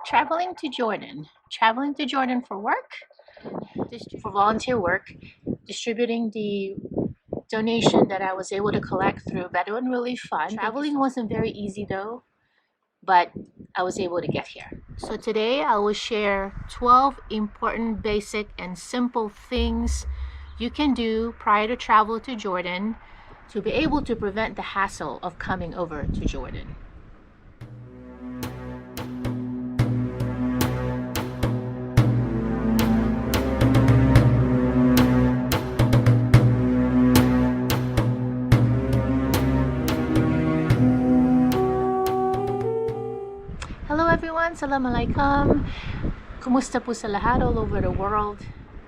Traveling to Jordan. Traveling to Jordan for work, for volunteer work, distributing the donation that I was able to collect through Bedouin Relief Fund. Traveling wasn't very easy though, but I was able to get here. So today I will share 12 important, basic, and simple things you can do prior to travel to Jordan to be able to prevent the hassle of coming over to Jordan. Hello everyone, Salam Alaikum. Kumusta po sa lahat all over the world.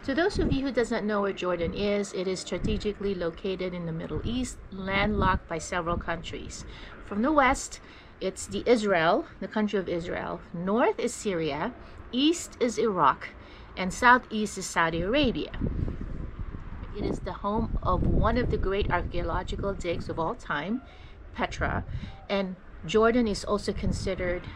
To those of you who doesn't know where Jordan is, it is strategically located in the Middle East, landlocked by several countries. From the west, it's the country of Israel. North is Syria, east is Iraq, and southeast is Saudi Arabia. It is the home of one of the great archaeological digs of all time, Petra, and Jordan is also considered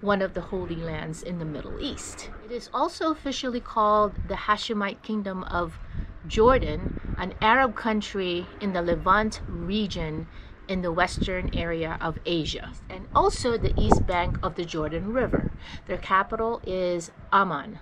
one of the holy lands in the Middle East. It is also officially called the HASHEMITE Kingdom of Jordan, an Arab country in the Levant region in the western area of Asia, and also the east bank of the Jordan River. Their capital is Amman.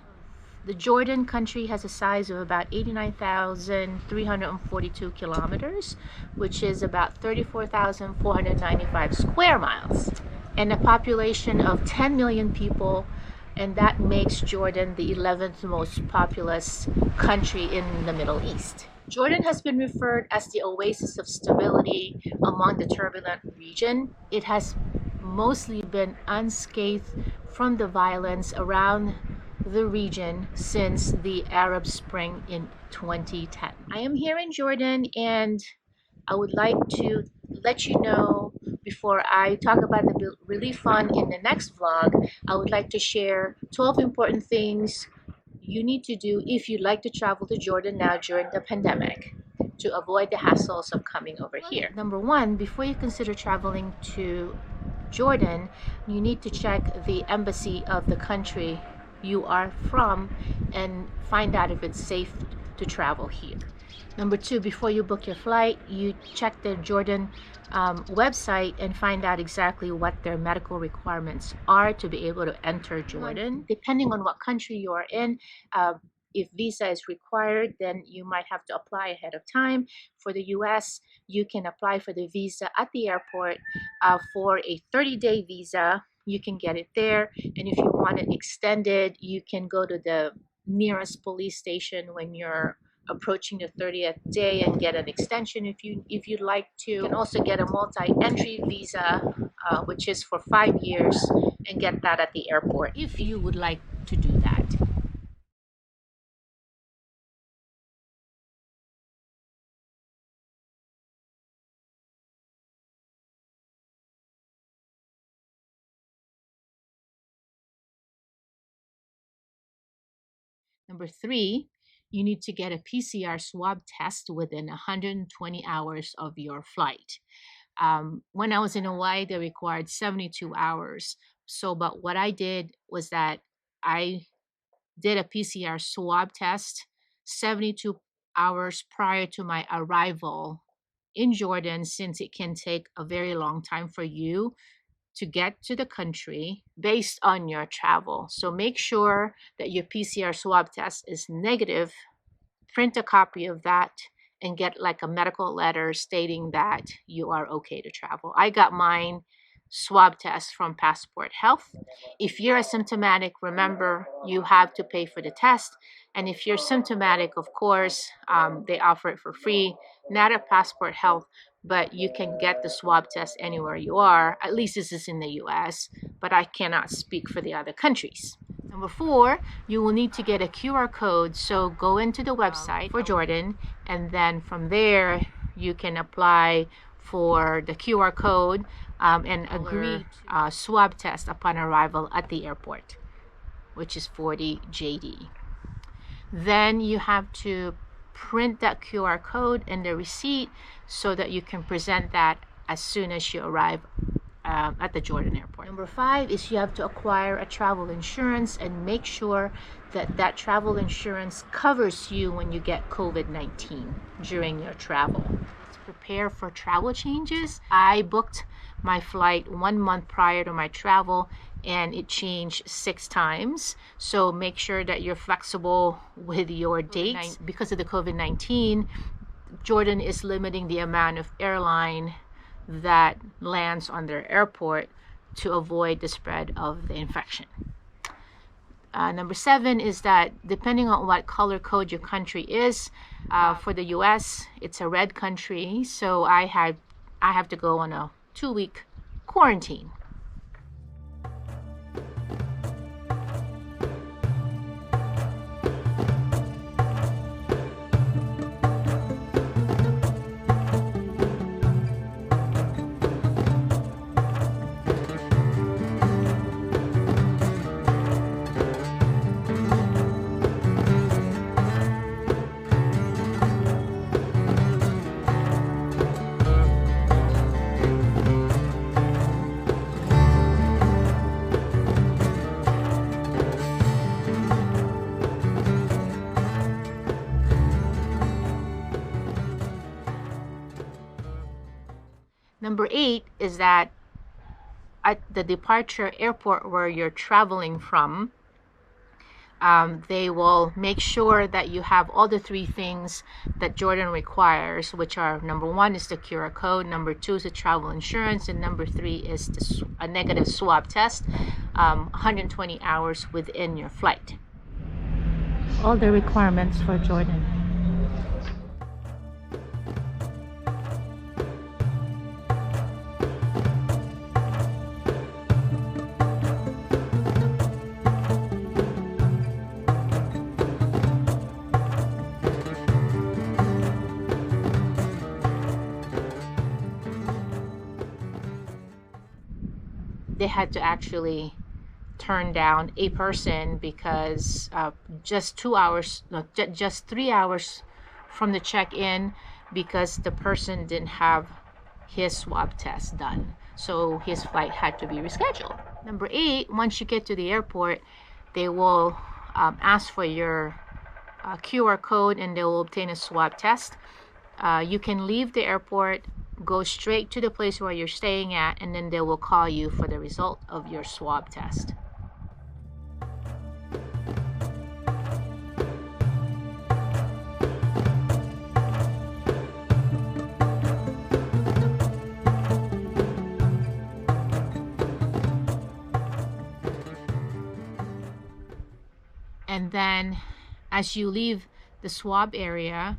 The Jordan country has a size of about 89,342 kilometers, which is about 34,495 square miles, and a population of 10 million people, and that makes Jordan the 11th most populous country in the Middle East. Jordan has been referred as the oasis of stability among the turbulent region. It has mostly been unscathed from the violence around the region since the Arab Spring in 2010. I am here in Jordan, and I would like to let you know, before I talk about the relief fund in the next vlog, I would like to share 12 important things you need to do if you'd like to travel to Jordan now during the pandemic to avoid the hassles of coming over here. Number one, before you consider traveling to Jordan, you need to check the embassy of the country you are from and find out if it's safe to travel here. Number two, before you book your flight, you check the Jordan website and find out exactly what their medical requirements are to be able to enter Jordan. Depending on what country you are in, if visa is required, then you might have to apply ahead of time. For the US, you can apply for the visa at the airport for a 30-day visa. You can get it there, and if you want it extended, you can go to the nearest police station when you're approaching the 30th day and get an extension if you'd like to. You can also get a multi-entry visa, which is for 5 years, and get that at the airport if you would like to do that. Number three, you need to get a PCR swab test within 120 hours of your flight. When I was in Hawaii, they required 72 hours. But what I did was that I did a PCR swab test 72 hours prior to my arrival in Jordan, since it can take a very long time for you to get to the country based on your travel. So make sure that your PCR swab test is negative. Print a copy of that and get like a medical letter stating that you are okay to travel. I got mine swab test from Passport Health. If you're asymptomatic, remember you have to pay for the test. And if you're symptomatic, of course, they offer it for free, not at Passport Health, but you can get the swab test anywhere you are. At least this is in the US, but I cannot speak for the other countries. Number four, you will need to get a QR code. So go into the website for Jordan, and then from there, you can apply for the QR code and agree to swab test upon arrival at the airport, which is 40 JD. Then you have to print that QR code and the receipt so that you can present that as soon as you arrive at the Jordan airport. Number 5 is you have to acquire a travel insurance and make sure that that travel insurance covers you when you get COVID-19 during your travel. To prepare for travel changes, I booked my flight 1 month prior to my travel, and it changed 6 times. So make sure that you're flexible with your dates. Because of the COVID-19, Jordan is limiting the amount of airline that lands on their airport to avoid the spread of the infection. Number 7 is that depending on what color code your country is, for the US, it's a red country, so I have to go on a 2-week quarantine. Number 8 is that at the departure airport where you're traveling from, they will make sure that you have all the 3 things that Jordan requires, which are number 1 is the QR code, number 2 is the travel insurance, and number 3 is a negative swab test 120 hours within your flight. All the requirements for Jordan. They had to actually turn down a person because just 3 hours from the check-in, because the person didn't have his swab test done, so his flight had to be rescheduled. Number 8, once you get to the airport, they will ask for your QR code, and they will obtain a swab test. You can leave the airport, go straight to the place where you're staying at, and then they will call you for the result of your swab test. And then as you leave the swab area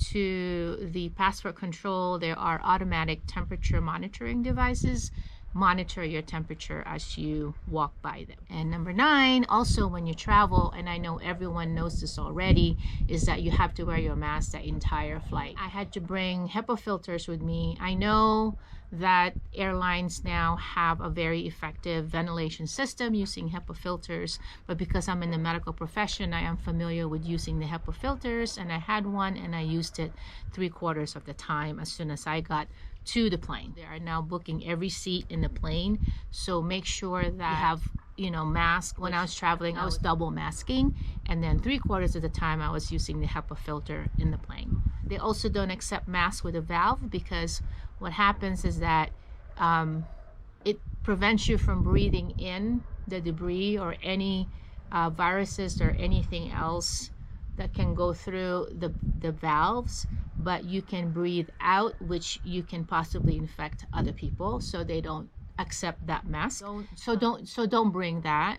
to the passport control, there are automatic temperature monitoring devices. Monitor your temperature as you walk by them. And number 9, also when you travel, and I know everyone knows this already, is that you have to wear your mask the entire flight. I had to bring HEPA filters with me. I know that airlines now have a very effective ventilation system using HEPA filters, but because I'm in the medical profession, I am familiar with using the HEPA filters, and I had one and I used it 3/4 of the time as soon as I got to the plane. They are now booking every seat in the plane, so make sure that you have mask. When I was traveling, I was double masking, and then 3/4 of the time I was using the HEPA filter in the plane. They also don't accept masks with a valve, because what happens is that it prevents you from breathing in the debris or any viruses or anything else that can go through the valves, but you can breathe out, which you can possibly infect other people, so they don't accept that mask. Don't bring that.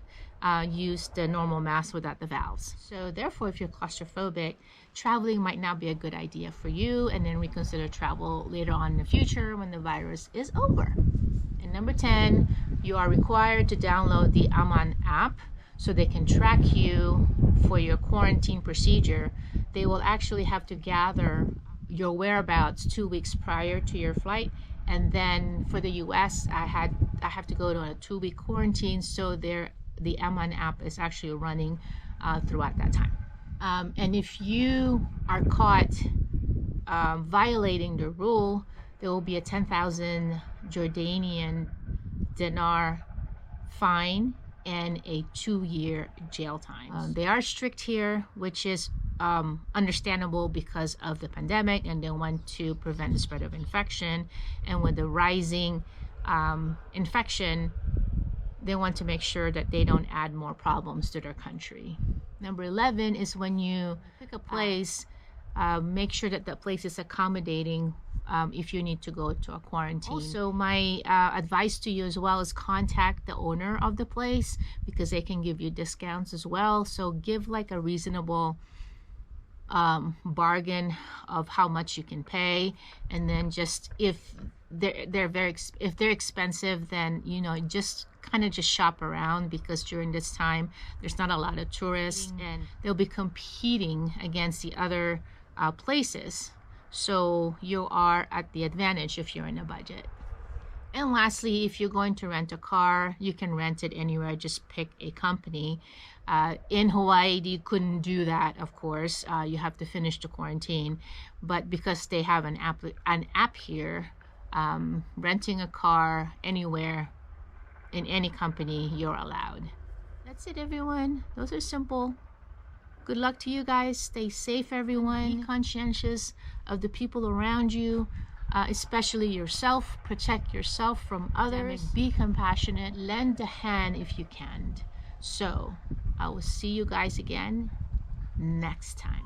Use the normal mask without the valves. So therefore, if you're claustrophobic, traveling might not be a good idea for you, and then reconsider travel later on in the future when the virus is over. And number 10, you are required to download the Amanapp so they can track you for your quarantine procedure. They will actually have to gather your whereabouts 2 weeks prior to your flight, and then for the US, I have to go to a 2-week quarantine, so the Amanapp is actually running throughout that time. And if you are caught violating the rule, there will be a 10,000 Jordanian dinar fine and a 2-year jail time. They are strict here, which is understandable because of the pandemic, and they want to prevent the spread of infection. And with the rising infection, they want to make sure that they don't add more problems to their country. Number 11 is when you pick a place, make sure that the place is accommodating if you need to go to a quarantine. Also, my advice to you as well is contact the owner of the place, because they can give you discounts as well. So give like a reasonable bargain of how much you can pay, and then just if they're expensive, then just kind of just shop around, because during this time there's not a lot of tourists and they'll be competing against the other places, so you are at the advantage if you're in a budget. And lastly, if you're going to rent a car, you can rent it anywhere. Just pick a company. In Hawaii, you couldn't do that, of course. You have to finish the quarantine. But because they have an app here, renting a car anywhere in any company, you're allowed. That's it, everyone. Those are simple. Good luck to you guys. Stay safe, everyone. Be conscientious of the people around you. Especially yourself. Protect yourself from others. Be compassionate. Lend a hand if you can. So I will see you guys again next time.